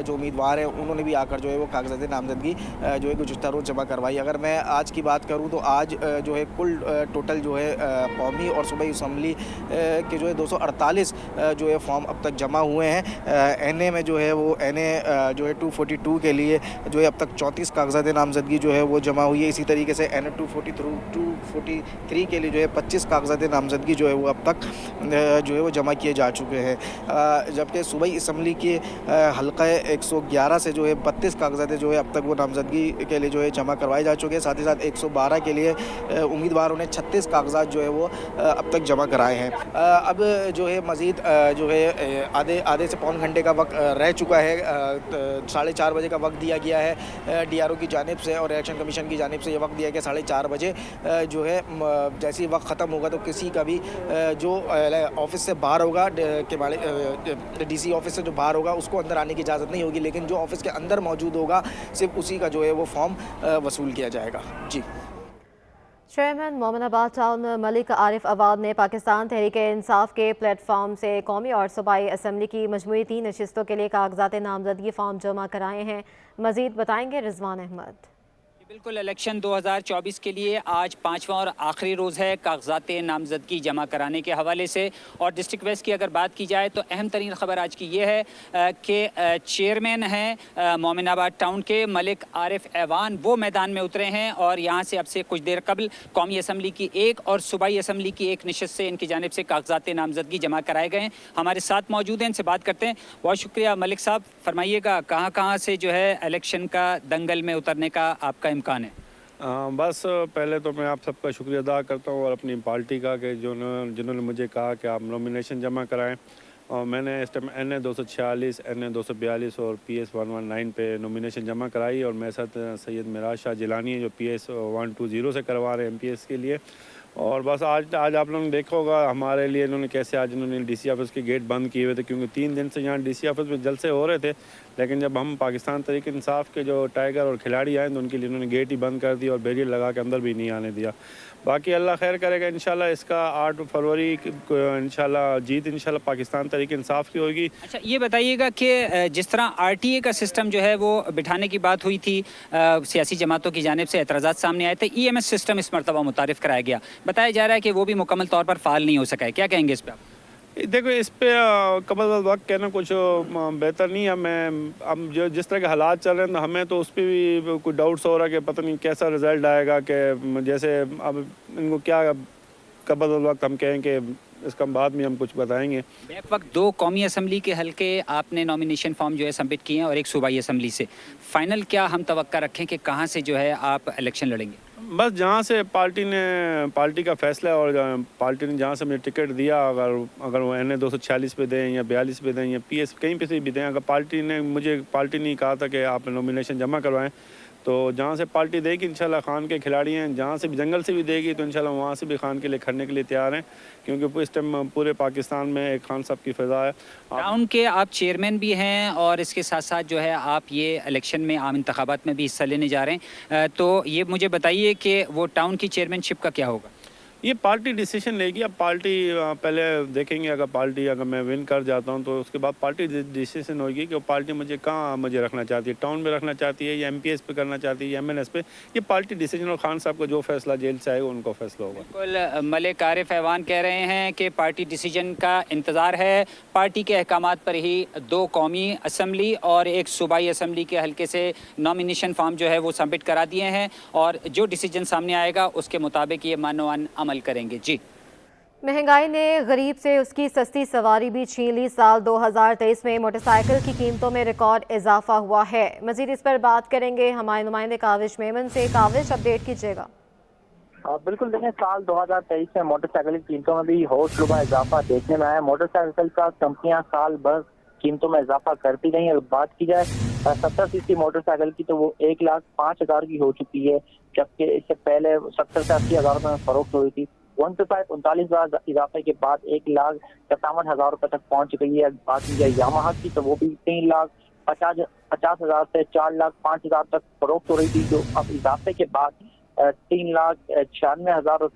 [SPEAKER 6] जो उम्मीदवार हैं उन्होंने भी आकर जो है वो कागजात नामजदगी जो है गुज़िश्ता रोज़ जमा करवाई। अगर मैं आज की बात करूँ तो आज जो है कुल टोटल जो है कौमी और सूबाई असम्बली के जो है 248 जो है फॉर्म अब तक जमा हुए हैं। एनए में जो है वो एनए जो है 242 के लिए जो है अब तक 34 कागजात नामजदगी जो है वो जमा हुई है। इसी तरीके से एनए 243 के लिए जो है 25 कागजात नामजदगी जो है वो अब तक जो है वो जमा किए जा चुके हैं। जबकि सूबाई असम्बली के हल्का 111 से जो है 32 कागजात जो है अब तक वो नामजदगी के लिए जो है जमा करवाए जा चुके हैं। साथ ही साथ 112 के लिए उम्मीदवारों ने 36 कागजात जो है वो अब तक जमा कराए हैं। अब जो है मज़ीद जो है आधे से पौन घंटे का वक्त रह चुका है। 4:30 बजे का वक्त दिया गया है DRO की जानिब से और इलेक्शन कमीशन की जानिब से ये वक्त दिया गया 4:30 बजे। जो है जैसे ही वक्त ख़त्म होगा तो किसी का भी जो ऑफिस से बाहर होगा के DC ऑफिस से जो बाहर होगा उसको अंदर आने की इजाज़त नहीं होगी, लेकिन जो ऑफिस के अंदर मौजूद होगा सिर्फ उसी का जो है वो फॉर्म वसूल किया जाएगा। जी।
[SPEAKER 1] चेयरमैन मोमिनाबाद टाउन मलिक आरिफ अवाद ने पाकिस्तान तहरीक इंसाफ के प्लेटफॉर्म से कौमी और सूबाई असम्बली की मजमूई 3 नशिस्तों के लिए कागजात नामजदगी फॉर्म जमा कराए हैं। मजीद बताएंगे रिजवान अहमद।
[SPEAKER 7] बिल्कुल, इलेक्शन 2024 के लिए आज 5वां और आखिरी रोज़ है कागजात नामजदगी जमा कराने के हवाले से। और डिस्ट्रिक्ट वेस्ट की अगर बात की जाए तो अहम तरीन ख़बर आज की ये है कि चेयरमैन हैं मोमिनाबाद टाउन के मलिक आरिफ ऐवान, वो मैदान में उतरे हैं और यहाँ से अब से कुछ देर कबल कौमी असम्बली की एक और सूबाई असम्बली की एक नशस्त से इनकी जानिब से कागजात नामजदगी जमा कराए गए हैं। हमारे साथ मौजूद हैं, इनसे बात करते हैं। बहुत शुक्रिया मलिक साहब, फरमाइएगा कहाँ से जो है इलेक्शन का दंगल में उतरने का आपका इम्कान है?
[SPEAKER 8] बस पहले तो मैं आप सबका शुक्रिया अदा करता हूँ और अपनी पार्टी का कि जिन्होंने मुझे कहा कि आप नॉमिनेशन जमा कराएं। और मैंने इस टाइम NA 246, NA 242 और PS 119 पे नॉमिनेशन जमा कराई और मेरे साथ सैयद मिराज शाह जिलानी है जो PS 120 से करवा रहे हैं MPS के लिए। और बस आज आप लोगों ने देखा होगा हमारे लिए इन्होंने कैसे आज इन्होंने DC ऑफिस के गेट बंद किए हुए थे, क्योंकि 3 दिन से यहाँ DC ऑफिस में जलसे हो रहे थे। लेकिन जब हम पाकिस्तान तहरीक इंसाफ के जो टाइगर और खिलाड़ी आए तो उनके लिए इन्होंने गेट ही बंद कर दिया और बैरियर लगा के अंदर भी नहीं आने दिया। बाकी अल्लाह खैर करेगा, इंशाल्लाह इसका 8 फरवरी को इंशाल्लाह जीत इंशाल्लाह पाकिस्तान तहरीक इंसाफ की होगी।
[SPEAKER 7] अच्छा, ये बताइएगा कि जिस तरह RTA का सिस्टम जो है वो बिठाने की बात हुई थी, सियासी जमातों की जानिब से एतराज़ात सामने आए थे, EMS सिस्टम इस मरतबा मुतारिफ़ कराया गया, बताया जा रहा है कि वो भी मुकम्मल तौर पर फ़ाल नहीं हो सका है, क्या कहेंगे इस पर आप?
[SPEAKER 8] देखो इस पे कबल वक्त कहना कुछ बेहतर नहीं है। मैं अब जो जिस तरह के हालात चल रहे हैं हमें तो उस पर भी कुछ डाउट्स हो रहा है कि पता नहीं कैसा रिज़ल्ट आएगा, कि जैसे अब इनको क्या कबल वक्त हम कहें कि इसका बाद में हम कुछ बताएंगे।
[SPEAKER 7] बैक वक्त 2 कौमी असम्बली के हल्के आपने नॉमिनेशन फॉर्म जो है सबमिट किए हैं और एक सूबाई असम्बली से, फ़ाइनल क्या हम तवक्का रखें कि कहाँ से जो है आप इलेक्शन लड़ेंगे?
[SPEAKER 8] बस जहाँ से पार्टी का फैसला है और पार्टी ने जहाँ से मुझे टिकट दिया, अगर वो NA 246 पे दें या 42 पे दें या PS कहीं पे से भी दें, अगर पार्टी ने कहा था कि आप नॉमिनेशन जमा करवाएं तो जहाँ से पार्टी देगी इंशाल्लाह खान के खिलाड़ी हैं, जहाँ से भी जंगल से भी देगी तो इंशाल्लाह वहाँ से भी खान के लिए खड़ने के लिए तैयार हैं, क्योंकि इस टाइम पूरे पाकिस्तान में एक खान साहब की फ़िज़ा है।
[SPEAKER 7] टाउन के आप चेयरमैन भी हैं और इसके साथ साथ जो है आप ये इलेक्शन में आम इंतखाबात में भी हिस्सा लेने जा रहे हैं, तो ये मुझे बताइए कि वो टाउन की चेयरमैनशिप का क्या होगा?
[SPEAKER 8] ये पार्टी डिसीजन लेगी। अब पार्टी पहले देखेंगे, अगर मैं विन कर जाता हूँ तो उसके बाद पार्टी डिसीजन होगी कि वो पार्टी मुझे रखना चाहती है, टाउन में रखना चाहती है या MPS पे करना चाहती है या MNS पे। ये पार्टी डिसीजन और खान साहब का जो फैसला जेल से आएगा उनको फैसला होगा।
[SPEAKER 7] बिल्कुल, मलिक आरिफ ऐवान कह रहे हैं कि पार्टी डिसीजन का इंतज़ार है, पार्टी के अहकामात पर ही 2 कौमी असम्बली और एक सूबाई असम्बली के हल्के से नॉमिनेशन फॉर्म जो है वो सबमिट करा दिए हैं और जो डिसीजन सामने आएगा उसके मुताबिक ये मानवान अमल करेंगे। जी।
[SPEAKER 1] महंगाई ने गरीब से उसकी सस्ती सवारी भी छीन ली। साल 2023 में मोटरसाइकिल की कीमतों में रिकॉर्ड इजाफा हुआ है। मजीद इस पर बात करेंगे हमारे नुमाइंदे काविश मेमन से। काविश, अपडेट कीजिएगा।
[SPEAKER 9] बिल्कुल, देखें साल 2023 में मोटरसाइकिल की कीमतों में भी होशरुबा इजाफा देखने में आया। मोटरसाइकिल का कंपनियां साल भर कीमतों में इजाफा करती रही। अगर बात की जाए 70 सीसी मोटरसाइकिल की तो वो 1,05,000 की हो चुकी है, जबकि इससे पहले 70 से 80,000 में फरोख्त हुई थी। 1,39,000 इजाफे के बाद 1,57,000 रुपए तक पहुंच गई है। बात की जाए यामाहा की तो वो भी 3,50,000 से 4,05,000 तक फरोख्त हो रही थी, जो अब इजाफे के बाद 3,96,000 और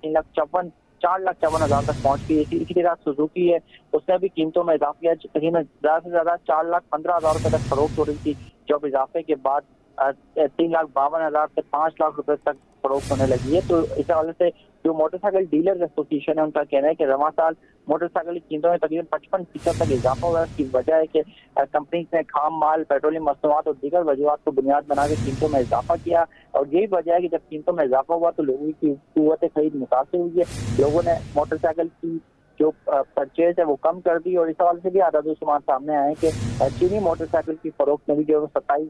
[SPEAKER 9] 4,54,000 तक पहुंच गई है। इसी तरह सुजुकी है, उसने भी कीमतों में इजाफा किया, तकरीबन ज़्यादा से ज़्यादा 4,15,000 रुपए तक फरोख्त हो रही थी, जो अब इजाफे के बाद 3,52,000 से 5 लाख रुपए तक फरोख्त होने लगी है। तो इस हवाले से जो मोटरसाइकिल डीलर्स एसोसिएशन है उनका कहना है कि रवां साल मोटरसाइकिल की कीमतों में तकरीबन 55% तक इजाफा हुआ है। इसकी वजह है कि कंपनी ने खाम माल, पेट्रोलियम मसनूआत और दीगर वजूहात को बुनियाद बना के कीमतों में इजाफा किया और यही वजह है कि जब कीमतों में इजाफा हुआ तो लोगों की कुव्वत खरीद मुतासिर हुई है। लोगों ने मोटरसाइकिल की जो परचेज है वो कम कर दी। और इस हवाले से भी आदाद-ओ-शुमार सामने आए कि चीनी मोटरसाइकिल की फरोख्त में भी जो है 27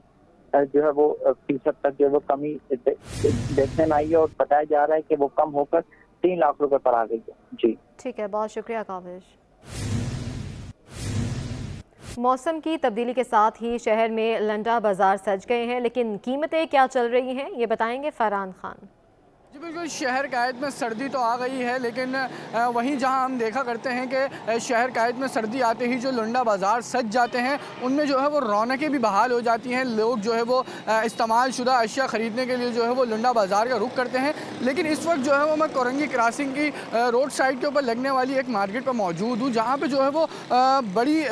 [SPEAKER 9] जो है वो फीसद तक जो है वो कमी देखने में आई है और बताया जा रहा है कि वो कम होकर 3 लाख रुपए पर आ गई है। जी
[SPEAKER 1] ठीक है, बहुत शुक्रिया काबिश। मौसम की तब्दीली के साथ ही शहर में लंडा बाजार सज गए हैं, लेकिन कीमतें क्या चल रही हैं ये बताएंगे फरहान खान।
[SPEAKER 10] जी बिल्कुल, शहर कायद में सर्दी तो आ गई है, लेकिन वहीं जहां हम देखा करते हैं कि शहर कायद में सर्दी आते ही जो लंडा बाज़ार सज जाते हैं उनमें जो है वो रौनकें भी बहाल हो जाती हैं। लोग जो है वो इस्तेमाल शुदा अशिया ख़रीदने के लिए जो है वो लंडा बाज़ार का रुख करते हैं। लेकिन इस वक्त जो है वो मैं कोरंगी क्रॉसिंग की रोड साइड के ऊपर लगने वाली एक मार्केट पर मौजूद हूँ, जहाँ पर जो है वो बड़ी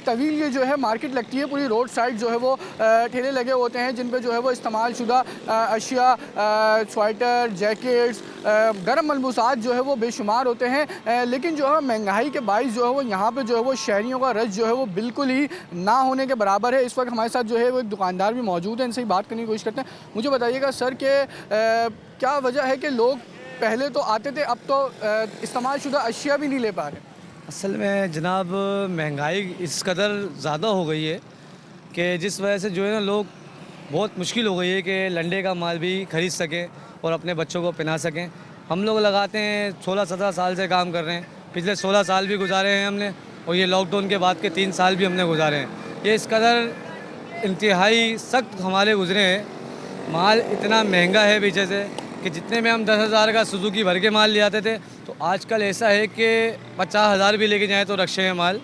[SPEAKER 10] तवील ये जो है मार्केट लगती है। पूरी रोड साइड जो है वो ठेले लगे होते हैं जिन पे जो है वो इस्तेमाल शुदा अशिया, स्वेटर, जैकेट्स, गर्म मलबूसात जो है वो बेशुमार होते हैं। लेकिन जो है महंगाई के बाइस जो है वो यहाँ पे जो है वो शहरियों का रश जो है वो बिल्कुल ही ना होने के बराबर है। इस वक्त हमारे साथ जो है वो एक दुकानदार भी मौजूद है, इनसे ही बात करने की कोशिश करते हैं। मुझे बताइएगा सर कि क्या वजह है कि लोग पहले तो आते थे, अब तो इस्तेमाल शुदा अशिया भी नहीं ले पा रहे?
[SPEAKER 11] असल में जनाब महंगाई इस कदर ज़्यादा हो गई है कि जिस वजह से जो है ना लोग बहुत मुश्किल हो गई है कि लंडे का माल भी ख़रीद सकें और अपने बच्चों को पहना सकें। हम लोग लगाते हैं 16-17 साल से काम कर रहे हैं, पिछले 16 साल भी गुजारे हैं हमने, और ये लॉकडाउन के बाद के 3 साल भी हमने गुजारे हैं। ये इस कदर इंतहाई सख्त हमारे गुजरे हैं, माल इतना महंगा है पीछे से कि जितने में हम 10,000 का सुजुकी भर के माल ले आते थे, तो आजकल ऐसा है कि 50,000 भी लेके जाएँ तो रक्शे में माल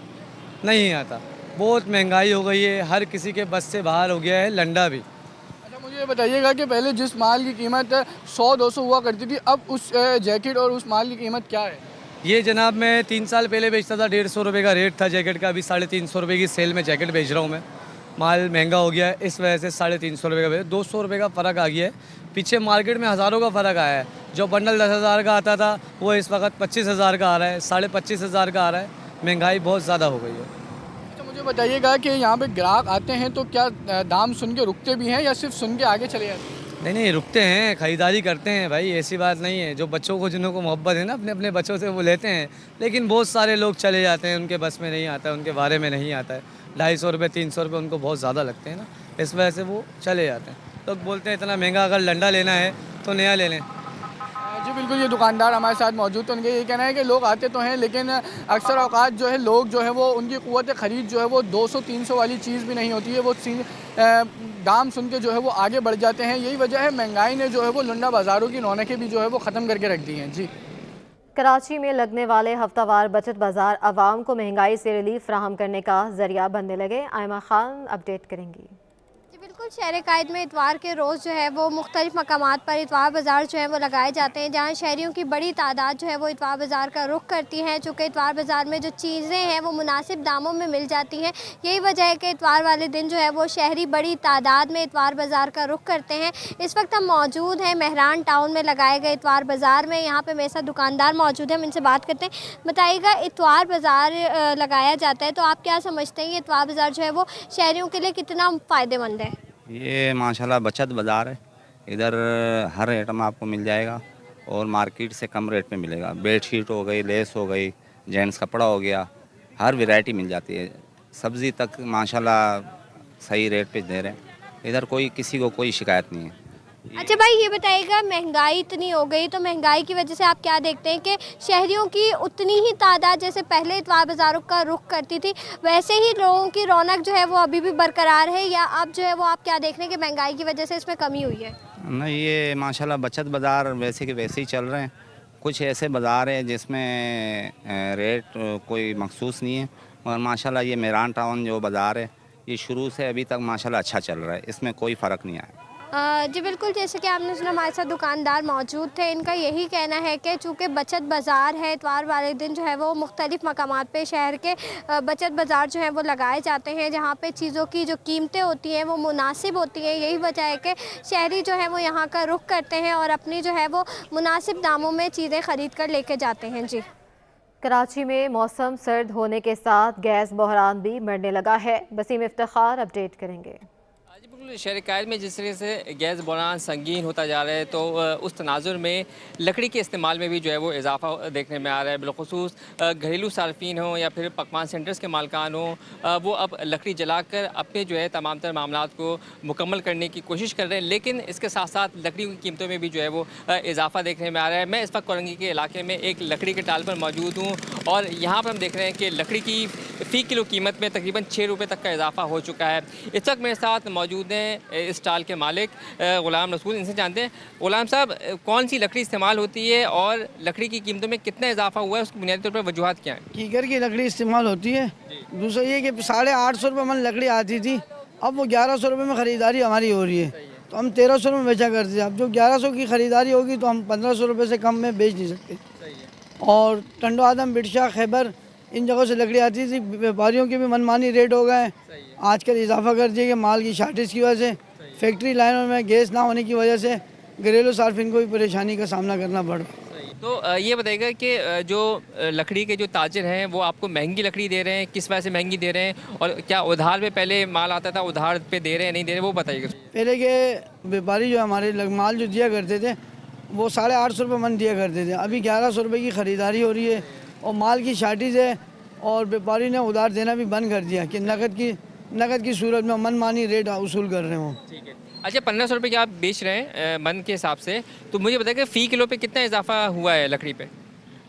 [SPEAKER 11] नहीं आता। बहुत महंगाई हो गई है, हर किसी के बस से बाहर हो गया है लंडा भी।
[SPEAKER 10] अच्छा, मुझे ये बताइएगा कि पहले जिस माल की कीमत 100-200 हुआ करती थी, अब उस जैकेट और उस माल की कीमत क्या है?
[SPEAKER 11] ये जनाब मैं 3 साल पहले बेचता था, 150 रुपये का रेट था जैकेट का। अभी 350 रुपये की सेल में जैकेट बेच रहा हूँ मैं। माल महंगा हो गया है, इस वजह से 350 रुपये का बेच, 200 रुपये का फ़र्क आ गया है। पीछे मार्केट में हज़ारों का फ़र्क आया है। जो बंडल 10,000 का आता था वो इस वक्त 25,000 का आ रहा है, 25,500 का आ रहा है। महंगाई बहुत ज़्यादा हो गई है।
[SPEAKER 10] अच्छा, मुझे बताइएगा कि यहाँ पे ग्राहक आते हैं तो क्या दाम सुन के रुकते भी हैं या सिर्फ सुन के आगे चले जाते हैं?
[SPEAKER 11] नहीं, रुकते हैं, ख़रीदारी करते हैं भाई, ऐसी बात नहीं है। जो बच्चों को, जिनको मोहब्बत है ना अपने अपने बच्चों से, वो लेते हैं। लेकिन बहुत सारे लोग चले जाते हैं, उनके बस में नहीं आता है, उनके बारे में नहीं आता है। 250 रुपये 300 रुपये उनको बहुत ज़्यादा लगते हैं ना, इस वजह से वो चले जाते हैं। लोग बोलते हैं इतना महंगा अगर लंडा लेना है तो नया ले लें।
[SPEAKER 10] जी बिल्कुल, ये दुकानदार हमारे साथ मौजूद, तो उनका ये कहना है कि लोग आते तो हैं, लेकिन अक्सर औकात जो है लोग जो है वो उनकी क़ुव्वत ख़रीद जो है वो 200-300 वाली चीज़ भी नहीं होती है, वो दाम सुन के जो है वो आगे बढ़ जाते हैं। यही वजह है, महंगाई ने जो है वो लंडा बाज़ारों की रौनकें भी जो है वो ख़त्म करके रख दी हैं। जी,
[SPEAKER 1] कराची में लगने वाले हफ्तावार बचत बाज़ार आवाम को महंगाई से रिलीफ फ्राहम करने का ज़रिया बनने लगे। आयमा खान अपडेट करेंगी।
[SPEAKER 5] बिल्कुल, शहर कायद में इतवार के रोज़ जो है वो मुख्तलिफ मकामात पर इतवार बाज़ार जो है वो लगाए जाते हैं, जहाँ शहरियों की बड़ी तादाद जो है वो इतवार बाज़ार का रुख करती हैं। चूँकि इतवार बाज़ार में जो चीज़ें हैं वो मुनासिब दामों में मिल जाती हैं, यही वजह है कि इतवार वाले दिन जो है वो शहरी बड़ी तादाद में इतवार बाज़ार का रुख करते हैं। इस वक्त हम मौजूद हैं मेहरान टाउन में लगाए गए इतवार बाज़ार में। यहाँ पर मेरे साथ दुकानदार मौजूद हैं, हम इनसे बात करते हैं। बताइएगा, इतवार बाज़ार लगाया जाता है तो आप क्या समझते हैं, ये इतवार बाज़ार जो है वो शहरियों के लिए कितना फ़ायदेमंद है?
[SPEAKER 12] ये माशाल्लाह बचत बाज़ार है। इधर हर आइटम आपको मिल जाएगा और मार्केट से कम रेट में मिलेगा। बेडशीट हो गई, लेस हो गई, जेंट्स कपड़ा हो गया, हर वैरायटी मिल जाती है। सब्ज़ी तक माशाल्लाह सही रेट पे दे रहे हैं। इधर कोई किसी को कोई शिकायत नहीं है।
[SPEAKER 5] अच्छा भाई, ये बताइएगा, महंगाई इतनी हो गई तो महंगाई की वजह से आप क्या देखते हैं कि शहरियों की उतनी ही तादाद जैसे पहले इतवार बाज़ारों का रुख करती थी, वैसे ही लोगों की रौनक जो है वो अभी भी बरकरार है, या अब जो है वो आप क्या देख रहे हैं कि महंगाई की वजह से इसमें कमी हुई है?
[SPEAKER 12] नहीं, ये माशाल्लाह बचत बाज़ार वैसे के वैसे ही चल रहे हैं। कुछ ऐसे बाज़ार हैं जिसमें रेट कोई मखसूस नहीं है, और माशाल्लाह ये मेहरान टाउन जो बाज़ार है ये शुरू से अभी तक माशाल्लाह अच्छा चल रहा है, इसमें कोई फ़र्क नहीं आया।
[SPEAKER 5] जी बिल्कुल, जैसे कि आपने सुना हमारे साथ दुकानदार मौजूद थे, इनका यही कहना है कि चूँकि बचत बाज़ार है, इतवार वाले दिन जो है वो मुख्तलिफ़ मकामात पे शहर के बचत बाज़ार जो है वो लगाए जाते हैं, जहाँ पे चीज़ों की जो कीमतें होती हैं वो मुनासिब होती हैं। यही वजह है कि शहरी जो है वो यहाँ का रुख करते हैं और अपनी जो है वो मुनासिब दामों में चीज़ें ख़रीद कर लेके जाते हैं। जी,
[SPEAKER 1] कराची में मौसम सर्द होने के साथ गैस बहरान भी बढ़ने लगा है। बसीम इफ्तिखार अपडेट करेंगे।
[SPEAKER 13] बिल्कुल शहर कायद में जिस तरह से गैस बहरान संगीन होता जा रहा है तो उस तनाजुर में लकड़ी के इस्तेमाल में भी जो है वो इजाफा देखने में आ रहा है। बिलखुसूस घरेलू सार्फिन हों या फिर पकवान सेंटर्स के मालकान हों, वो अब लकड़ी जलाकर अपने जो है तमाम तर मामलात को मुकम्मल करने की कोशिश कर रहे हैं, लेकिन इसके साथ साथ लकड़ियों की कीमतों में भी जो है वो इजाफा देखने में आ रहा है। मैं इस वक्त कोरंगी के इलाके में एक लकड़ी के टाल पर मौजूद हूँ और यहाँ पर हम देख रहे हैं कि लकड़ी की फ़ी किलो कीमत में तकरीबन 6 रुपये तक का इजाफा हो चुका है। इस वक्त मेरे साथ मौजूद हैं इस स्टाल के मालिक ग़ुलाम रसूल। इनसे जानते हैं, ग़ुलाम साहब, कौन सी लकड़ी इस्तेमाल होती है और लकड़ी की कीमतों में कितना इजाफा हुआ है, उसकी बुनियादी तौर पर वजूहत क्या है?
[SPEAKER 14] कीकर की लकड़ी इस्तेमाल होती है। दूसरा ये कि 850 रुपये मन लकड़ी आती थी, अब वो 1100 रुपये में ख़रीदारी हमारी हो रही है, तो हम 1300 में बेचा करते थे। अब जो 1100 की ख़रीदारी होगी तो हम 1500 रुपये से कम में बेच नहीं सकते। और टंडो आदम, बिटशा, खैबर, इन जगहों से लकड़ी आती थी। व्यापारियों के भी मनमानी रेट हो गए, आजकल इजाफा कर दिया कि माल की शार्टेज की वजह से, फैक्ट्री लाइनों में गैस ना होने की वजह से घरेलू सार्फिन को भी परेशानी का सामना करना पड़ रहा है।
[SPEAKER 13] तो ये बताइएगा कि जो लकड़ी के जो ताजिर हैं वो आपको महंगी लकड़ी दे रहे हैं, किस वजह से महंगी दे रहे हैं, और क्या उधार पे पहले माल आता था उधार पे दे रहे हैं नहीं दे रहे, वो बताइएगा।
[SPEAKER 14] पहले के व्यापारी जो हमारे माल जो दिया करते थे वो 850 रुपये मन दिया करते थे, अभी 1100 रुपये की ख़रीदारी हो रही है और माल की शार्टेज है और व्यापारी ने उधार देना भी बंद कर दिया कि नकद की सूरत में मनमानी रेट वसूल कर रहे हों।
[SPEAKER 13] ठीक है, अच्छा 1500 रुपये के आप बेच रहे हैं मन के हिसाब से, तो मुझे बताइए फ़ी किलो पे कितना इजाफा हुआ है लकड़ी पे?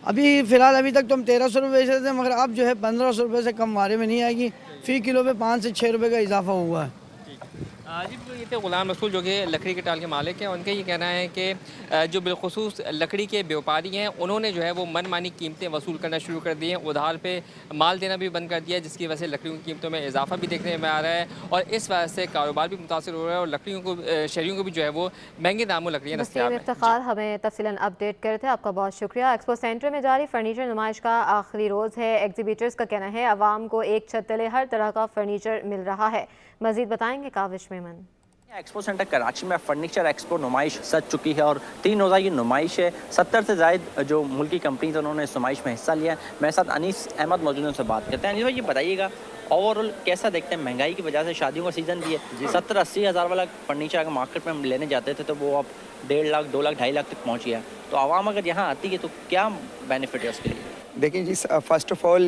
[SPEAKER 14] अभी फ़िलहाल अभी तक तो हम 1300 रुपये बेच रहे थे, मगर अब जो है 1500 रुपये से कम वारे में नहीं आएगी। फ़ी किलो पे 5 से 6 रुपये का इजाफा हुआ है।
[SPEAKER 13] जी, ये थे ग़ुलाम रसूल जो कि लकड़ी के टाल के मालिक हैं। उनका ये कहना है कि जो बिलखुसूस लकड़ी के व्यापारी हैं उन्होंने जो है वो मनमानी कीमतें वसूल करना शुरू कर दी हैं, उधार पे माल देना भी बंद कर दिया है, जिसकी वजह से लकड़ियों की कीमतों में इजाफा भी देखने में आ रहा है और इस वजह से कारोबार भी मुतासर हो रहा है और लकड़ियों को शहरियों को भी जो है वो महंगे दामों लकड़ियाँ दस्तयाब हैं।
[SPEAKER 1] इफ्तिखार हमें तफसीलन अपडेट करते हैं, आपका बहुत शुक्रिया। एक्सपो सेंटर में जारी फर्नीचर नुमाइश का आखिरी रोज़ है। एग्जीबिटर्स का कहना है आवाम को एक छत तले हर तरह का फर्नीचर मिल रहा है। मजीद बताएंगे काविश मेमन।
[SPEAKER 15] एक्सपो सेंटर कराची में फर्नीचर एक्सपो नुमाइश सज चुकी है और 3 रोज़ा की नुमाइश है। 70 से ज़ायद जो मुल्की कंपनीज हैं उन्होंने इस नुमाइश में हिस्सा लिया है। मेरे साथ अनीस अहमद मौजूद हैं, उनसे बात करते हैं। अनीस भाई, ये बताइएगा ओवरऑल कैसा देखते हैं, महंगाई की वजह से शादियों का सीज़न भी है, 70-80 हज़ार वाला फर्नीचर अगर मार्केट में हम लेने जाते थे तो वो अब 1.5 लाख 2 लाख 2.5 लाख तक पहुँच गया। तो आवाम अगर यहाँ आती है तो क्या बेनिफिट है उसके लिए?
[SPEAKER 16] देखिए जी, फ़र्स्ट ऑफ़ ऑल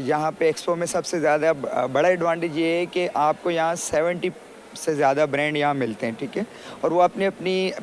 [SPEAKER 16] यहाँ पे एक्सपो में सबसे ज़्यादा बड़ा एडवांटेज ये है कि आपको यहाँ 70 से ज़्यादा ब्रांड यहाँ मिलते हैं, ठीक है, और वो अपनी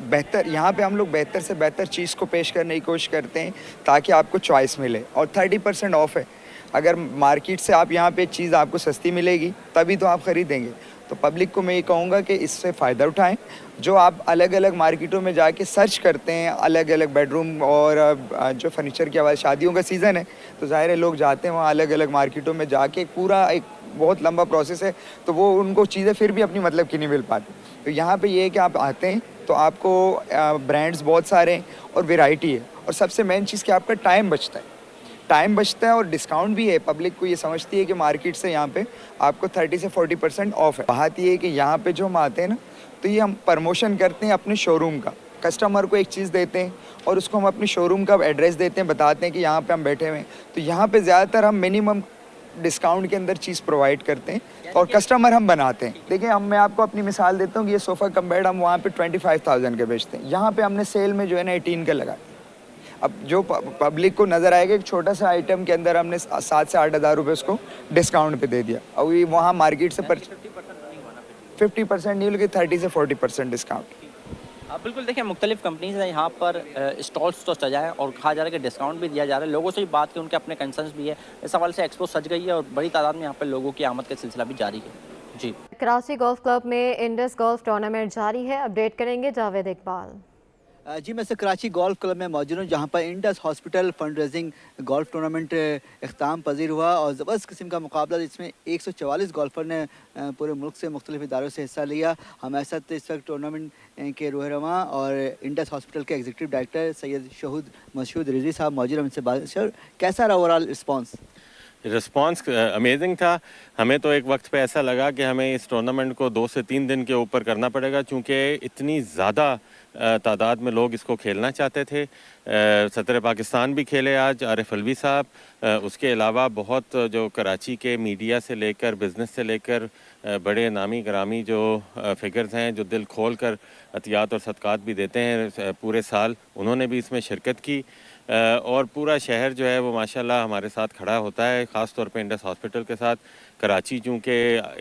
[SPEAKER 16] बेहतर, यहाँ पे हम लोग बेहतर से बेहतर चीज़ को पेश करने की कोशिश करते हैं ताकि आपको चॉइस मिले। और 30% ऑफ है। अगर मार्केट से आप यहाँ पे चीज़ आपको सस्ती मिलेगी तभी तो आप ख़रीदेंगे। तो पब्लिक को मैं ये कहूँगा कि इससे फ़ायदा उठाएं। जो आप अलग अलग मार्केटों में जाके सर्च करते हैं, अलग अलग बेडरूम और जो फर्नीचर के हवाले, शादियों का सीज़न है तो ज़ाहिर है लोग जाते हैं वहाँ अलग अलग मार्केटों में जाके, पूरा एक बहुत लंबा प्रोसेस है, तो वो उनको चीज़ें फिर भी अपनी मतलब की नहीं मिल पाती। तो यहाँ पे ये है कि आप आते हैं तो आपको ब्रांड्स बहुत सारे हैं और वैरायटी है, और सबसे मेन चीज़ कि आपका टाइम बचता है और डिस्काउंट भी है। पब्लिक को ये समझती है कि मार्केट से यहाँ पे आपको 30 से 40% ऑफ है। बात ये है कि यहाँ पे जो हम आते हैं ना, तो ये हम प्रमोशन करते हैं अपने शोरूम का, कस्टमर को एक चीज़ देते हैं और उसको हम अपने शोरूम का एड्रेस देते हैं, बताते हैं कि यहाँ पे हम बैठे हुए हैं। तो यहाँ पे ज़्यादातर हम मिनिमम डिस्काउंट के अंदर चीज़ प्रोवाइड करते हैं और कस्टमर हम बनाते हैं। देखिए, मैं आपको अपनी मिसाल देता हूँ कि ये सोफ़ा कम बेड हम वहाँ पे 25,000 के बेचते हैं, यहाँ पे हमने सेल में जो है ना 18 का लगा। अब जो पब्लिक को नज़र आएगा एक छोटा सा आइटम के अंदर हमने 7 से 8 हज़ार रुपये उसको डिस्काउंट पे दे दिया, और ये वहाँ मार्केट से 50% नहीं बल्कि 30 से 40% डिस्काउंट।
[SPEAKER 15] बिल्कुल, देखिए मुख्तलिफ कंपनीज हैं यहाँ पर, स्टॉल्स तो सजाएँ और कहा जा रहा है कि डिस्काउंट भी दिया जा रहा है। लोगों से भी बात की, उनके अपने कंसर्न्स भी है। इस हवाले से एक्सपो सज गई है और बड़ी तादाद में यहाँ पर लोगों की आमद का सिलसिला भी जारी है। जी,
[SPEAKER 1] कराची गोल्फ क्लब में इंडस गोल्फ टूर्नामेंट जारी है, अपडेट करेंगे जावेद इकबाल।
[SPEAKER 17] जी, मैं कराची गोल्फ क्लब में मौजूद हूँ जहाँ पर Indus hospital fund raising golf tournament इख्ताम पजीर हुआ और ज़बरदस्त किस्म का मुकाबला, जिसमें 144 गोल्फर ने पूरे मुल्क से मुख्तलिफ इदारों से हिस्सा लिया। हमारे साथ इस वक्त टूर्नामेंट के रूहरमा और इंडस हॉस्पिटल के एग्जीक्यूटिव डायरेक्टर सैयद मशहूद रिजवी साहब मौजूद हैं। उनसे बात, सर कैसा रहा ओवरऑल रिस्पॉन्स?
[SPEAKER 18] रिस्पांस अमेजिंग था। हमें तो एक वक्त पे ऐसा लगा कि हमें इस टूर्नामेंट को 2 से 3 दिन के ऊपर करना पड़ेगा, चूँकि इतनी ज़्यादा तादाद में लोग इसको खेलना चाहते थे। सदर पाकिस्तान भी खेले आज, आरिफ अलवी साहब, उसके अलावा बहुत जो कराची के मीडिया से लेकर बिज़नेस से लेकर बड़े नामी ग्रामी जो फिगर्स हैं जो दिल खोल कर अतियात और सदक़ात भी देते हैं पूरे साल, उन्होंने भी इसमें शिरकत की। और पूरा शहर जो है वो माशाल्लाह हमारे साथ खड़ा होता है, ख़ास तौर पे इंडस हॉस्पिटल के साथ। कराची चूँकि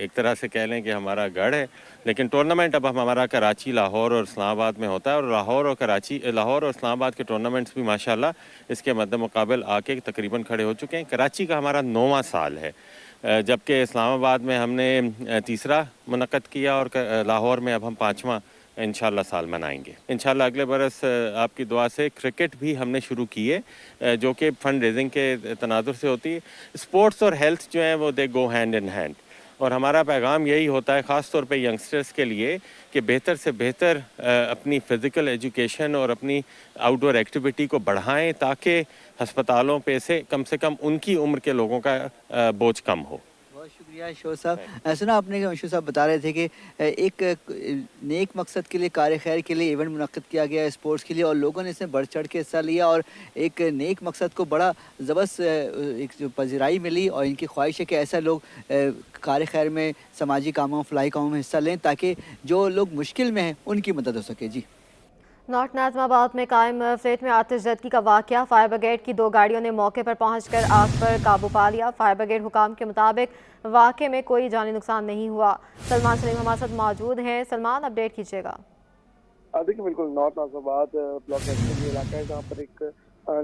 [SPEAKER 18] एक तरह से कह लें कि हमारा गढ़ है, लेकिन टूर्नामेंट अब हमारा कराची, लाहौर और इस्लामाबाद में होता है, और लाहौर और इस्लामाबाद के टूर्नामेंट्स भी माशाल्लाह इसके मद्देमुकाबिल आके तकरीबन खड़े हो चुके हैं। कराची का हमारा 9वां साल है, जबकि इस्लामाबाद में हमने तीसरा मुनक़्क़द किया और लाहौर में अब हम 5वां इंशाल्लाह साल मनाएंगे। इंशाल्लाह अगले बरस आपकी दुआ से क्रिकेट भी हमने शुरू की है, जो कि फंड रेजिंग के तनाजुर से होती है। स्पोर्ट्स और हेल्थ जो है वो दे गो हैंड इन हैंड, और हमारा पैगाम यही होता है ख़ास तौर पे यंगस्टर्स के लिए कि बेहतर से बेहतर अपनी फ़िज़िकल एजुकेशन और अपनी आउटडोर एक्टिविटी को बढ़ाएं, ताकि हस्पतालों पे से कम उनकी उम्र के लोगों का बोझ कम हो।
[SPEAKER 17] बहुत शुक्रिया शोर साहब। सुना आपने कि मशहूर साहब बता रहे थे कि एक नेक मकसद के लिए, कार खैर के लिए इवेंट मुनक़्क़द किया गया है स्पोर्ट्स के लिए, और लोगों ने इसमें बढ़ चढ़ के हिस्सा लिया और एक नेक मकसद को बड़ा ज़बरदस्त एक जो पजीराई मिली, और इनकी ख्वाहिश है कि ऐसा लोग कार खैर में, समाजी कामों, फलाई कामों में हिस्सा लें, ताकि जो लोग मुश्किल में हैं उनकी मदद हो सके। जी।
[SPEAKER 1] नॉर्थ नाज़िमाबाद में कायम फ्लैट में आतिशज़दगी का वाक़या, फायर ब्रिगेड की 2 गाड़ियों ने मौके पर पहुंचकर आग पर काबू पा लिया। फायर ब्रिगेड हुकाम के मुताबिक वाक़े में कोई जानी नुकसान नहीं हुआ। सलमान सलीम हमारे साथ मौजूद हैं। सलमान, अपडेट कीजिएगा।
[SPEAKER 19] देखिए, बिल्कुल नॉर्थ नाज़िमाबाद ब्लॉक एक्शन इलाका है, जहाँ पर एक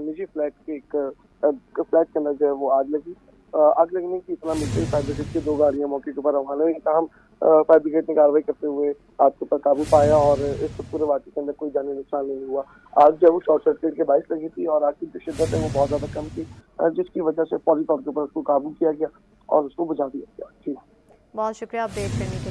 [SPEAKER 19] निजी फ्लैट के फ्लैट के अंदर जो है वो आग लगी। आग लगने की इतना मिलते फायर ब्रिगेड की 2 गाड़ियाँ मौके के ऊपर रवाना हुई। तमाम फायर ब्रिगेड ने कार्रवाई करते हुए आग के ऊपर काबू पाया, और इस पूरे वाक़े के अंदर कोई जानी नुकसान नहीं हुआ। आग जो है वो शॉर्ट सर्किट के बाइस लगी थी, और आग की जो शिद्दत है वो बहुत ज़्यादा कम थी, जिसकी वजह से फौरी तौर के ऊपर उसको काबू किया गया और उसको बुझा दिया गया। जी,
[SPEAKER 1] बहुत शुक्रिया अपडेट करने के लिए।